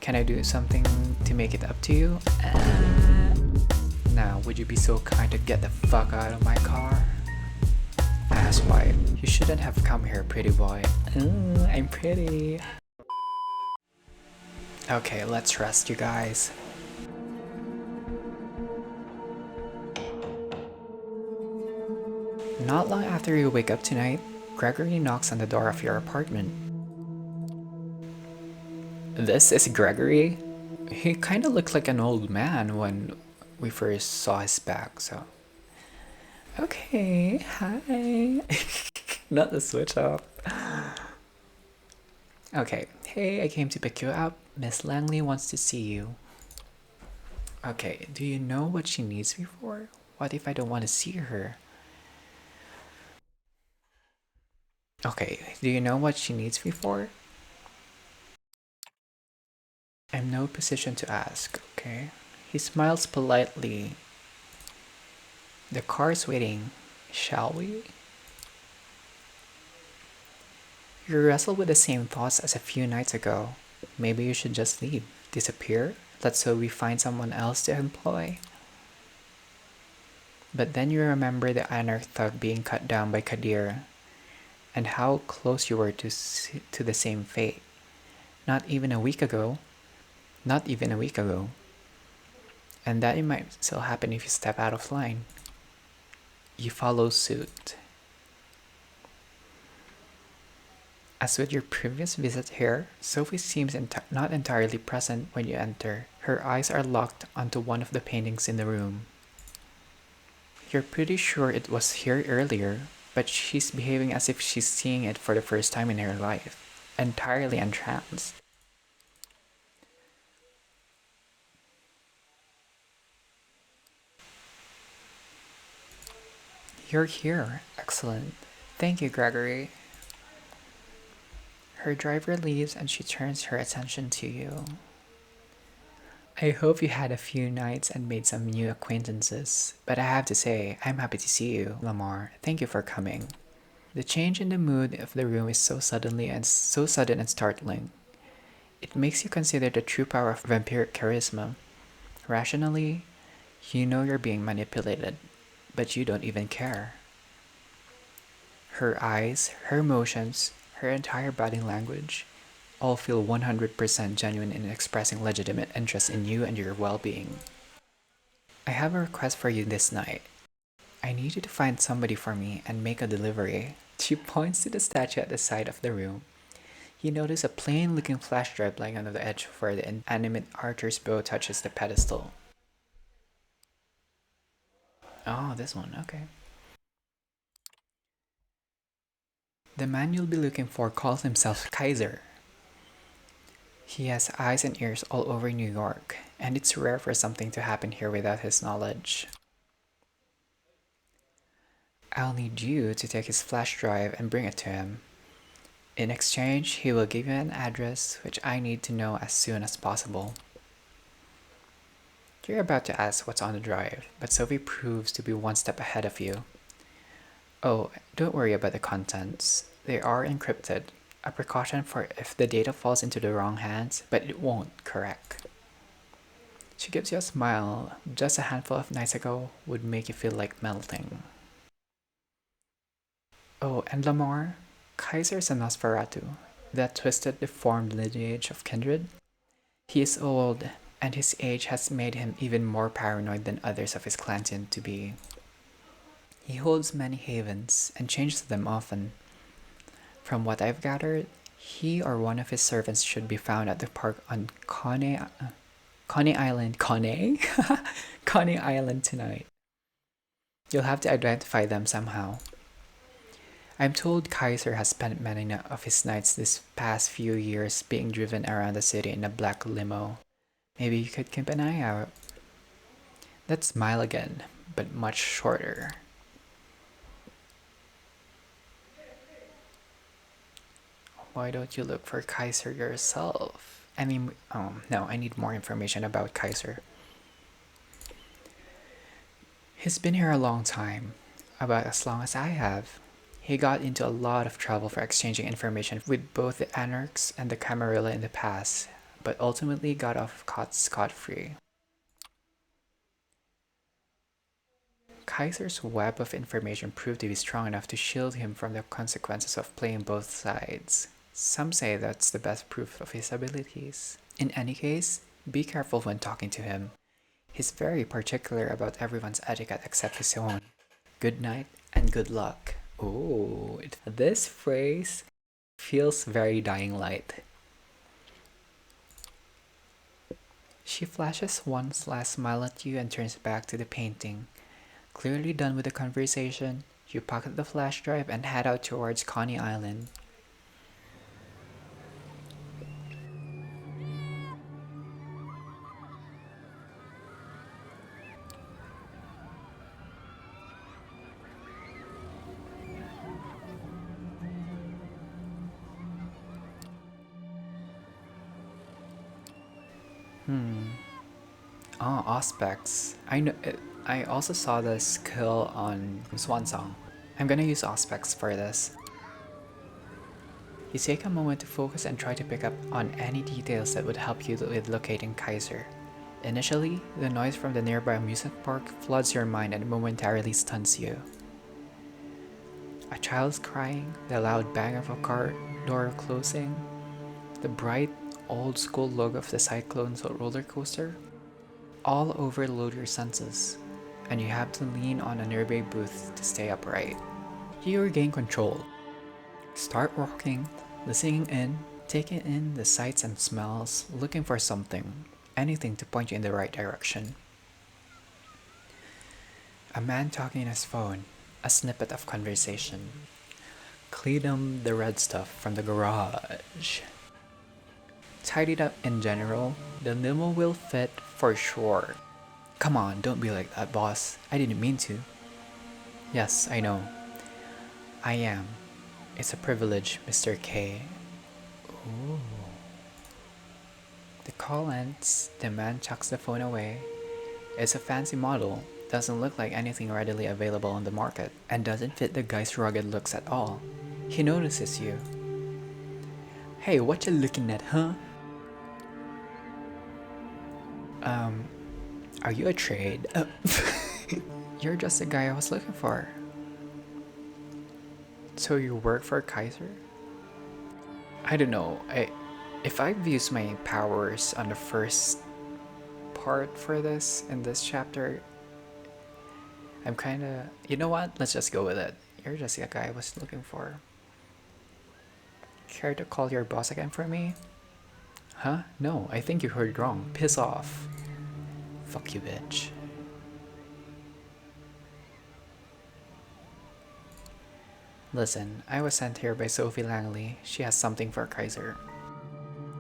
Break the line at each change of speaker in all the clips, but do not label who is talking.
Can I do something to make it up to you? Now, would you be so kind to get the fuck out of my car? Asswipe, you shouldn't have come here, pretty boy. I'm pretty. Okay, let's rest, you guys. Not long after you wake up tonight, Gregory knocks on the door of your apartment. This is Gregory? He kinda looked like an old man when we first saw his back, so. Okay, hi. Not the switch up. Okay, hey, I came to pick you up. Miss Langley wants to see you. Okay, do you know what she needs me for? What if I don't want to see her? Okay, do you know what she needs me for? I'm no position to ask, okay? He smiles politely. The car's waiting. Shall we? You wrestle with the same thoughts as a few nights ago. Maybe you should just leave. Disappear? Let's hope we find someone else to employ. But then you remember the anarch thug being cut down by Kadir, and how close you were to the same fate. Not even a week ago. Not even a week ago. And that it might still happen if you step out of line. You follow suit. As with your previous visit here, Sophie seems not entirely present when you enter. Her eyes are locked onto one of the paintings in the room. You're pretty sure it was here earlier, but she's behaving as if she's seeing it for the first time in her life, entirely entranced. You're here. Excellent. Thank you, Gregory. Her driver leaves and she turns her attention to you. I hope you had a few nights and made some new acquaintances, but I have to say, I'm happy to see you, Lamar. Thank you for coming. The change in the mood of the room is so sudden and startling. It makes you consider the true power of vampiric charisma. Rationally, you know you're being manipulated, but you don't even care. Her eyes, her motions, her entire body language all feel 100% genuine in expressing legitimate interest in you and your well-being. I have a request for you this night. I need you to find somebody for me and make a delivery. She points to the statue at the side of the room. You notice a plain-looking flash drive lying on the edge where the inanimate Arthur's bow touches the pedestal. Oh, this one, okay. The man you'll be looking for calls himself Kaiser. He has eyes and ears all over New York, and it's rare for something to happen here without his knowledge. I'll need you to take his flash drive and bring it to him. In exchange, he will give you an address which I need to know as soon as possible. You're about to ask what's on the drive, but Sophie proves to be one step ahead of you. Oh, don't worry about the contents. They are encrypted, a precaution for if the data falls into the wrong hands, but it won't, correct? She gives you a smile. Just a handful of nights ago would make you feel like melting. Oh, and Lamar, Kaiser's a Nosferatu, that twisted, deformed lineage of kindred. He is old, and his age has made him even more paranoid than others of his clan tend to be. He holds many havens and changes them often. From what I've gathered, he or one of his servants should be found at the park on CoNY Island. CoNY? CoNY Island tonight. You'll have to identify them somehow. I'm told Kaiser has spent many of his nights this past few years being driven around the city in a black limo. Maybe you could keep an eye out. That smile again, but much shorter. Why don't you look for Kaiser yourself? No, I need more information about Kaiser. He's been here a long time, about as long as I have. He got into a lot of trouble for exchanging information with both the Anarchs and the Camarilla in the past, but ultimately got off scot-free. Kaiser's web of information proved to be strong enough to shield him from the consequences of playing both sides. Some say that's the best proof of his abilities. In any case, be careful when talking to him. He's very particular about everyone's etiquette except his own. Good night and good luck. Oh, this phrase feels very Dying Light. She flashes one last smile at you and turns back to the painting. Clearly done with the conversation, you pocket the flash drive and head out towards CoNY Island. Oh, Auspex. I also saw this skill on Swansong. I'm gonna use Auspex for this. You take a moment to focus and try to pick up on any details that would help you with locating Kaiser. Initially, the noise from the nearby amusement park floods your mind and momentarily stuns you. A child's crying, the loud bang of a car door closing, the bright, old school logo of the Cyclone roller coaster, all overload your senses, and you have to lean on a nearby booth to stay upright. You regain control. Start walking, listening in, taking in the sights and smells, looking for something, anything to point you in the right direction. A man talking on his phone, a snippet of conversation. Clean up the red stuff from the garage. Tidied up in general, the limo will fit for sure. Come on, don't be like that, boss. I didn't mean to. Yes, I know. I am. It's a privilege, Mr. K. Ooh. The call ends, the man chucks the phone away. It's a fancy model, doesn't look like anything readily available on the market, and doesn't fit the guy's rugged looks at all. He notices you. Hey, what you looking at, huh? Are you a trade? You're just the guy I was looking for. So you work for Kaiser? I don't know. If I've used my powers on the first part for this in this chapter, I'm kinda... You know what? Let's just go with it. You're just the guy I was looking for. Care to call your boss again for me? Huh? No, I think you heard wrong. Piss off. Fuck you, bitch. Listen, I was sent here by Sophie Langley. She has something for Kaiser.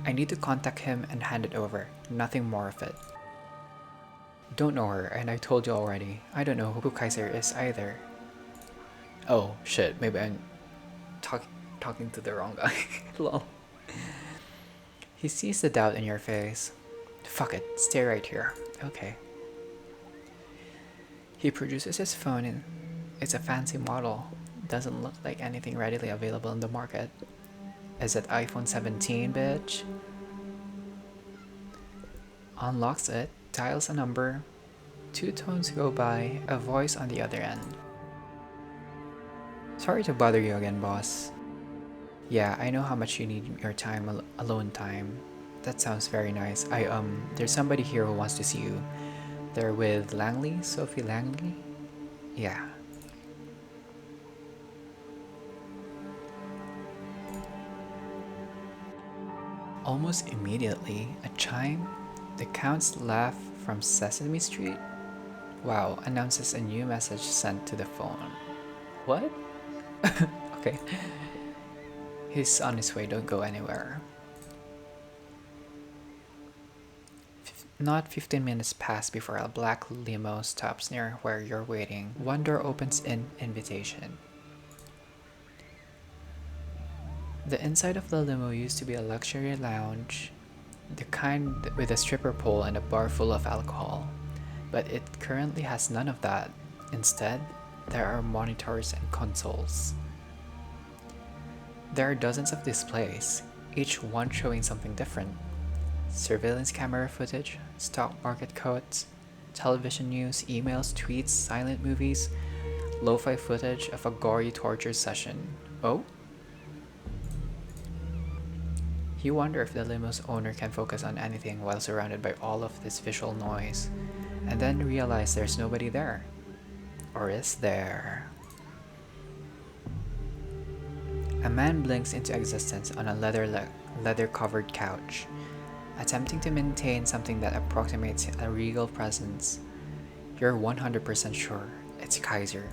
I need to contact him and hand it over. Nothing more of it. Don't know her, and I told you already. I don't know who Kaiser is either. Oh, shit. Maybe I'm talking to the wrong guy. Lol. He sees the doubt in your face. Fuck it. Stay right here. Okay. He produces his phone and it's a fancy model. Doesn't look like anything readily available in the market. Is it iPhone 17, bitch? Unlocks it, dials a number. 2 tones go by, a voice on the other end. Sorry to bother you again, boss. Yeah, I know how much you need your time, alone time. That sounds very nice. There's somebody here who wants to see you. They're with Langley? Sophie Langley? Yeah. Almost immediately, a chime, the Count's laugh from Sesame Street, wow, announces a new message sent to the phone. What? Okay. He's on his way, don't go anywhere. Not 15 minutes pass before a black limo stops near where you're waiting. One door opens in invitation. The inside of the limo used to be a luxury lounge, the kind with a stripper pole and a bar full of alcohol, but it currently has none of that. Instead, there are monitors and consoles. There are dozens of displays, each one showing something different. surveillance camera footage, stock market quotes, television news, emails, tweets, silent movies, lo-fi footage of a gory torture session. Oh? You wonder if the limo's owner can focus on anything while surrounded by all of this visual noise, and then realize there's nobody there. Or is there? A man blinks into existence on a leather-covered couch, attempting to maintain something that approximates a regal presence. You're 100% sure it's Kaiser.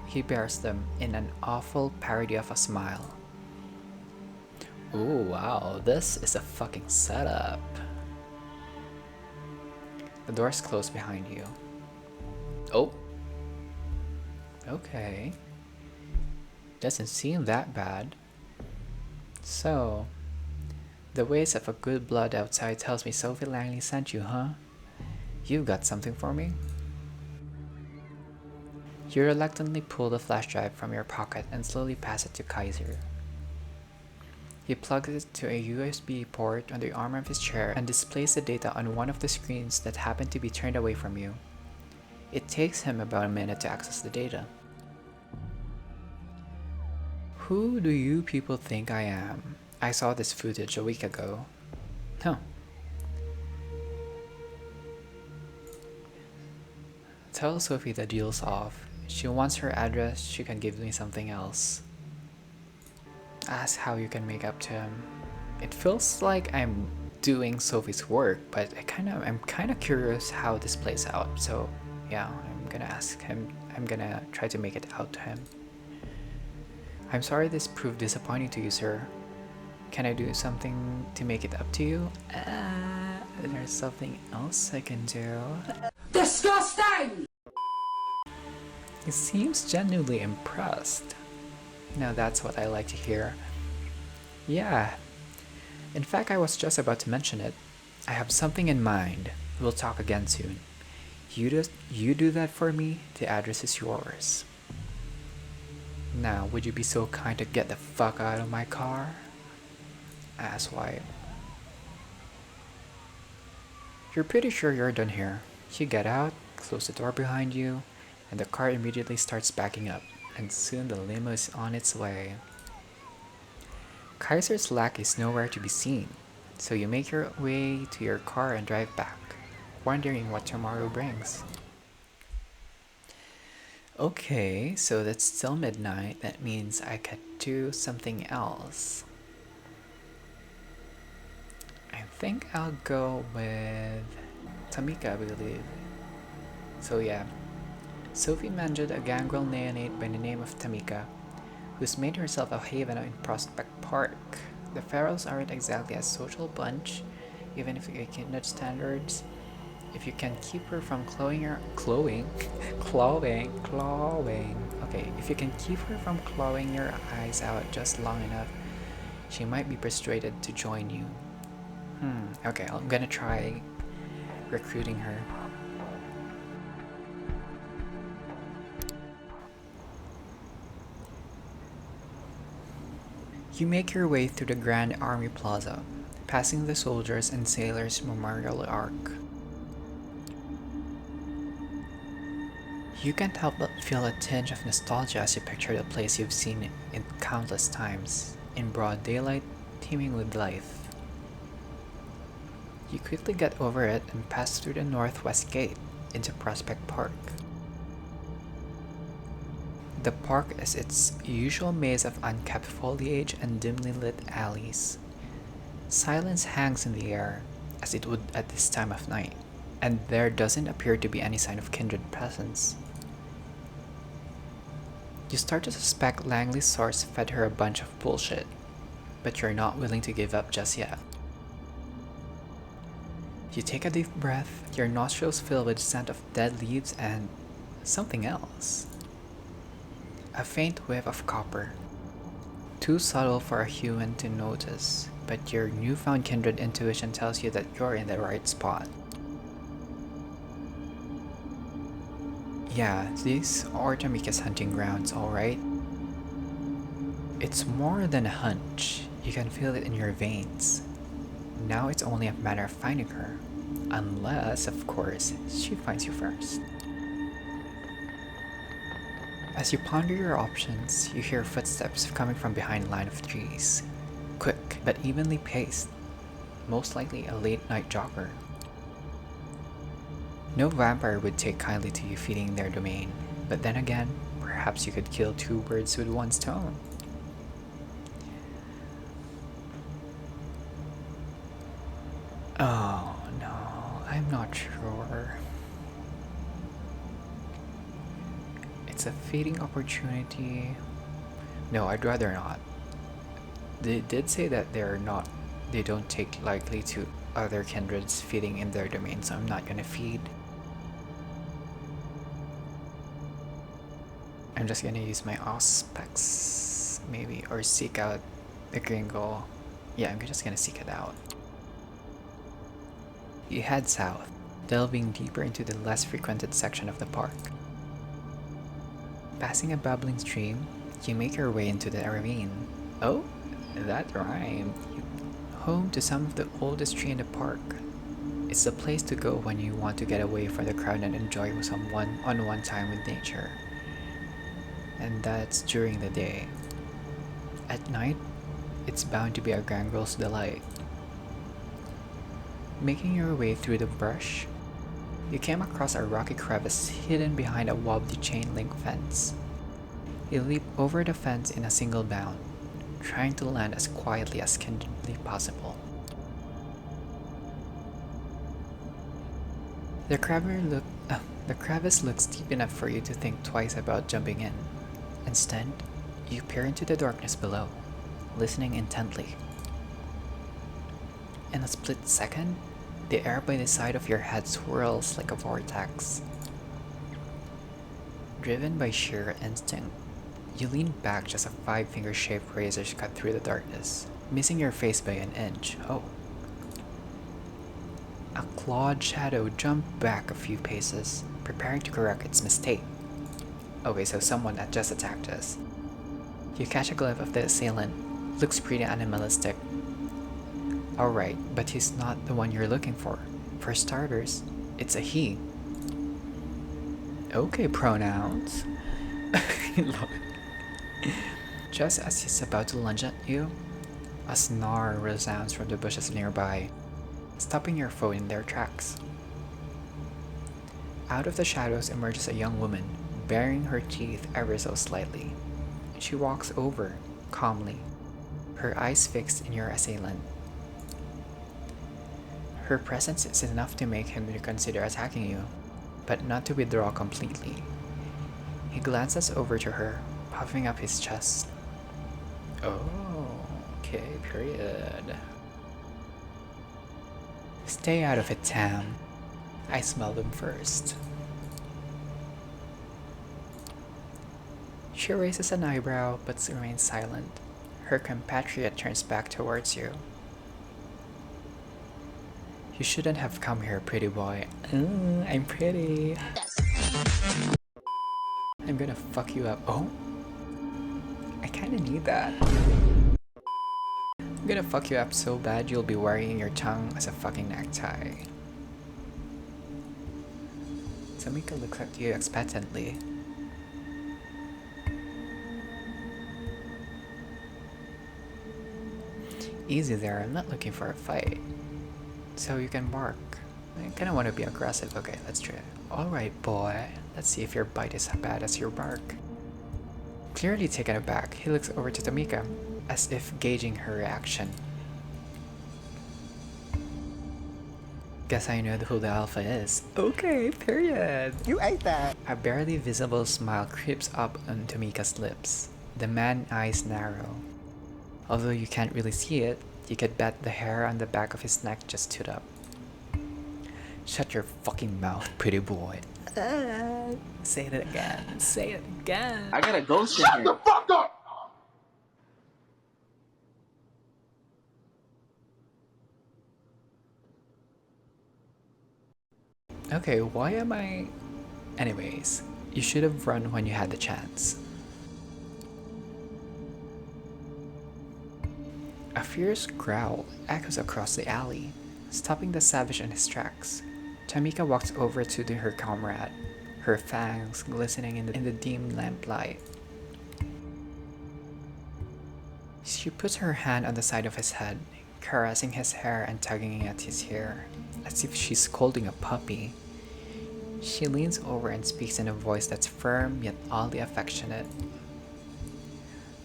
He bears them in an awful parody of a smile. Ooh, wow, this is a fucking setup. The doors close behind you. Oh. Okay. Doesn't seem that bad. So, the ways of a good blood outside tells me Sophie Langley sent you, huh? You've got something for me? You reluctantly pull the flash drive from your pocket and slowly pass it to Kaiser. He plugs it to a USB port on the arm of his chair and displays the data on one of the screens that happen to be turned away from you. It takes him about a minute to access the data. Who do you people think I am? I saw this footage a week ago. Huh. Tell Sophie the deal's off. She wants her address, she can give me something else. Ask how you can make up to him. It feels like I'm doing Sophie's work, but I'm kinda curious how this plays out. So yeah, I'm gonna ask him. I'm gonna try to make it out to him. I'm sorry this proved disappointing to you, sir. Can I do something to make it up to you? There's something else I can do. Disgusting! He seems genuinely impressed. Now that's what I like to hear. Yeah. In fact, I was just about to mention it. I have something in mind. We'll talk again soon. You do that for me, the address is yours. Now, would you be so kind to get the fuck out of my car? Asswipe. You're pretty sure you're done here. You get out, close the door behind you, and the car immediately starts backing up, and soon the limo is on its way. Kaiser's lack is nowhere to be seen, so you make your way to your car and drive back, wondering what tomorrow brings. Okay, so that's still midnight. That means I could do something else. I think I'll go with Tamika, I believe. So yeah, Sophie managed a gangrel neonate by the name of Tamika, who's made herself a haven in Prospect Park. The Ferals aren't exactly a social bunch, even if you can nudge standards. If you can keep her from clawing. Okay, if you can keep her from clawing your eyes out just long enough, she might be persuaded to join you. Okay, I'm gonna try recruiting her. You make your way through the Grand Army Plaza, passing the Soldiers and Sailors Memorial Arc. You can't help but feel a tinge of nostalgia as you picture the place you've seen in countless times, in broad daylight, teeming with life. You quickly get over it and pass through the northwest gate into Prospect Park. The park is its usual maze of unkept foliage and dimly lit alleys. Silence hangs in the air, as it would at this time of night, and there doesn't appear to be any sign of kindred presence. You start to suspect Langley's source fed her a bunch of bullshit, but you're not willing to give up just yet. You take a deep breath, your nostrils fill with the scent of dead leaves and something else. A faint whiff of copper. Too subtle for a human to notice, but your newfound kindred intuition tells you that you're in the right spot. Yeah, these are Tamika's hunting grounds, alright? It's more than a hunch. You can feel it in your veins. Now it's only a matter of finding her. Unless, of course, she finds you first. As you ponder your options, you hear footsteps coming from behind a line of trees. Quick, but evenly paced. Most likely a late night jogger. No vampire would take kindly to you feeding their domain, but then again, perhaps you could kill two birds with one stone. Oh no, I'm not sure. It's a feeding opportunity. No, I'd rather not. They did say that they don't take likely to other kindreds feeding in their domain, so I'm not gonna feed. I'm just gonna use my auspex, maybe, or seek out the gringo. Yeah, I'm just gonna seek it out. You head south, delving deeper into the less frequented section of the park. Passing a babbling stream, you make your way into the ravine. Oh, that rhymed. Home to some of the oldest tree in the park. It's the place to go when you want to get away from the crowd and enjoy some one-on-one time with nature. And that's during the day. At night, it's bound to be a Gangrels delight. Making your way through the brush, you came across a rocky crevice hidden behind a wobbly chain link fence. You leap over the fence in a single bound, trying to land as quietly as humanly possible. The crevice looks deep enough for you to think twice about jumping in. Instead, you peer into the darkness below, listening intently. In a split second, the air by the side of your head swirls like a vortex. Driven by sheer instinct, you lean back just as a five-finger shaped razor cut through the darkness, missing your face by an inch. Oh. A clawed shadow jumped back a few paces, preparing to correct its mistake. Okay, so someone had just attacked us. You catch a glimpse of the assailant. Looks pretty animalistic. Alright, but he's not the one you're looking for. For starters, it's a he. Okay, pronouns. Love it. Just as he's about to lunge at you, a snarl resounds from the bushes nearby, stopping your foe in their tracks. Out of the shadows emerges a young woman, baring her teeth ever so slightly. She walks over, calmly, her eyes fixed in your assailant. Her presence is enough to make him reconsider attacking you, but not to withdraw completely. He glances over to her, puffing up his chest. Oh, okay, period. Stay out of it, Tam. I smell them first. She raises an eyebrow but remains silent. Her compatriot turns back towards you. You shouldn't have come here, pretty boy. I'm pretty. I'm gonna fuck you up. Oh? I kinda need that. I'm gonna fuck you up so bad you'll be wearing your tongue as a fucking necktie. Tamika looks at you expectantly. Easy there, I'm not looking for a fight. So you can bark. I kinda wanna be aggressive. Okay, let's try it. Alright, boy. Let's see if your bite is as bad as your bark. Clearly taken aback, he looks over to Tamika, as if gauging her reaction. Guess I know who the alpha is. Okay, period.
You ate that.
A barely visible smile creeps up on Tamika's lips. The man's eyes narrow. Although you can't really see it, you could bet the hair on the back of his neck just stood up. Shut your fucking mouth, pretty boy. Say it again. Say it again.
I got a ghost in here. Shut the fuck up!
Okay, why am I... Anyways, You should have run when you had the chance. A fierce growl echoes across the alley, stopping the savage in his tracks. Tamika walks over to her comrade, her fangs glistening in the dim lamplight. She puts her hand on the side of his head, caressing his hair and tugging at his hair, as if she's scolding a puppy. She leans over and speaks in a voice that's firm yet oddly affectionate.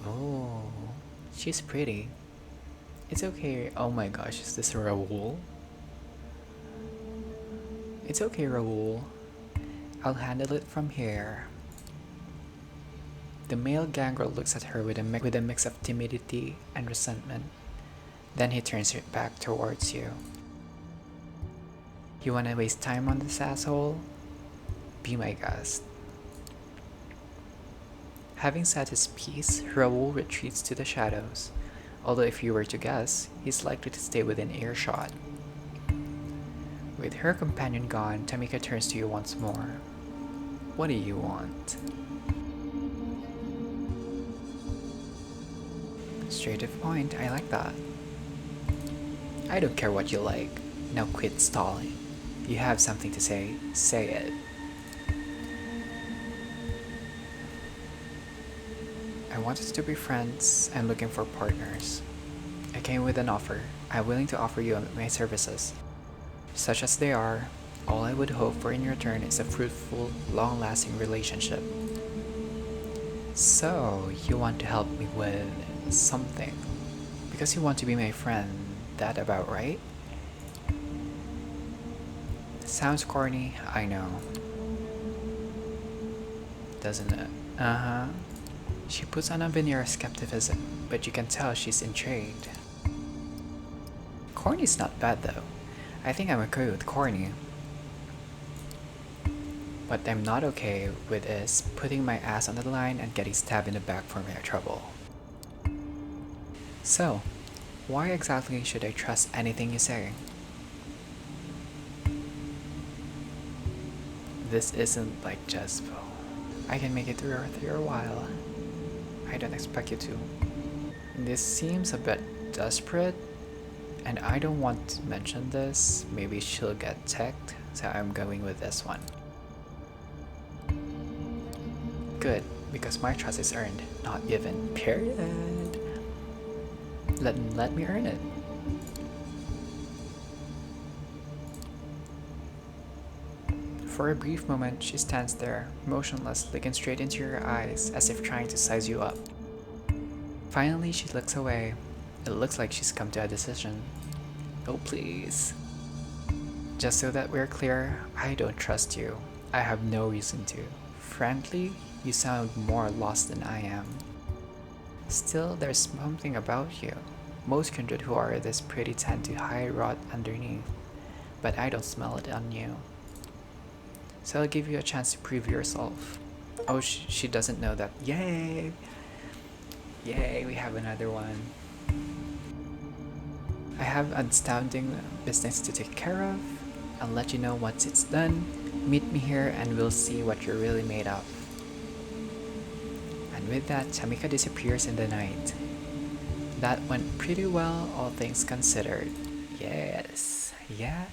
Oh, she's pretty. It's okay. Oh my gosh, is this Raoul? It's okay, Raoul. I'll handle it from here. The male gangrel looks at her with a mix of timidity and resentment. Then he turns it back towards you. You wanna waste time on this asshole? Be my guest. Having said his piece, Raoul retreats to the shadows. Although if you were to guess, he's likely to stay within earshot. With her companion gone, Tamika turns to you once more. What do you want? Straight to the point, I like that. I don't care what you like. Now quit stalling. You have something to say it. I want us to be friends. I'm looking for partners. I came with an offer. I'm willing to offer you my services. Such as they are, all I would hope for in return is a fruitful, long-lasting relationship. So, you want to help me with something. Because you want to be my friend, that about right? Sounds corny, I know. Doesn't it? Uh-huh. She puts on a veneer of skepticism, but you can tell she's intrigued. Corny's not bad though. I think I'm okay with corny. What I'm not okay with is putting my ass on the line and getting stabbed in the back for my trouble. So, why exactly should I trust anything you say? This isn't like Jezebel. I can make it through a while. I don't expect you to. This seems a bit desperate, and I don't want to mention this. Maybe she'll get ticked, so I'm going with this one. Good, because my trust is earned, not given. Period. Let me earn it. For a brief moment, she stands there, motionless, looking straight into your eyes as if trying to size you up. Finally, she looks away. It looks like she's come to a decision. Oh, please. Just so that we're clear, I don't trust you. I have no reason to. Frankly, you sound more lost than I am. Still, there's something about you. Most kindred who are this pretty tend to hide rot underneath, but I don't smell it on you. So I'll give you a chance to prove yourself. Oh, she doesn't know that. Yay! Yay, we have another one. I have astounding business to take care of. I'll let you know once it's done. Meet me here and we'll see what you're really made of. And with that, Tamika disappears in the night. That went pretty well, all things considered. Yes, yes.